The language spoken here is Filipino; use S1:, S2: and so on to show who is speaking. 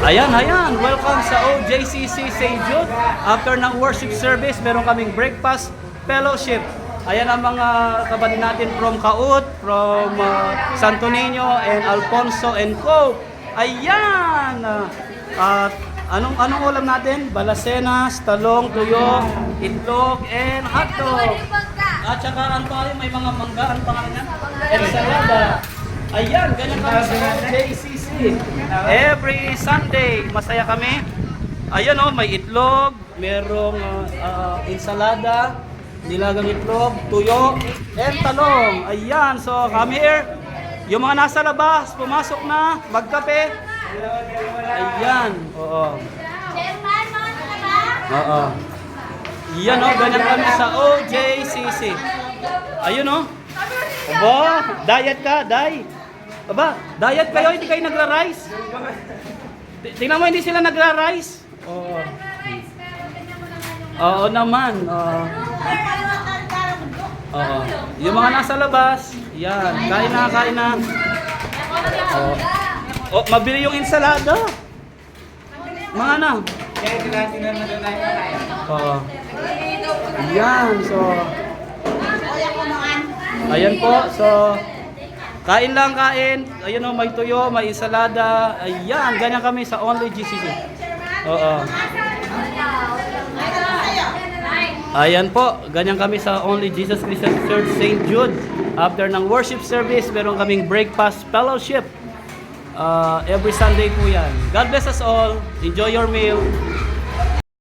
S1: Ayan, ayan. Welcome sa OJCC St. Jude. After ng worship service, meron kaming breakfast fellowship. Ayan ang mga kapatid natin from Kaut, from Santo Niño, and Alfonso and Co. Ayan! At anong ulam natin? Balasenas, talong, tuyo, itlog, and hotdog. At saka ang pangalan, may mga mangga, ang pangalan niya? Ensalada. Ayan, ganyan kami sa JCC. Every Sunday, masaya kami. Ayan o, may itlog, merong ensalada, nilagang itlog, tuyo, and talong. Ayan, so come here. Yung mga nasa labas, pumasok na, magkape. Ayan, oo. Oo. Yan o, ganyan kami sa OJCC. Ayun o. Aba, diet ka, Day. Aba, diet kayo, hindi kayo nagra-rice. Tingnan mo, hindi sila nagra-rice. Oo. Oo naman. Oo. Oo. Yung mga nasa labas, yan, kain na, kain na. Oo. Oh, mabili yung ensalada. Mga na. Oo. Yan, so ayan po, so kain lang, kain. Ayan o, may tuyo, may ensalada. Ayan, ganyan kami sa Only GCC. Oo. Ayan po, ganyan kami sa Only Jesus Christian Church St. Jude. After ng worship service, meron kaming breakfast fellowship. Every Sunday po yan. God bless us all. Enjoy your meal.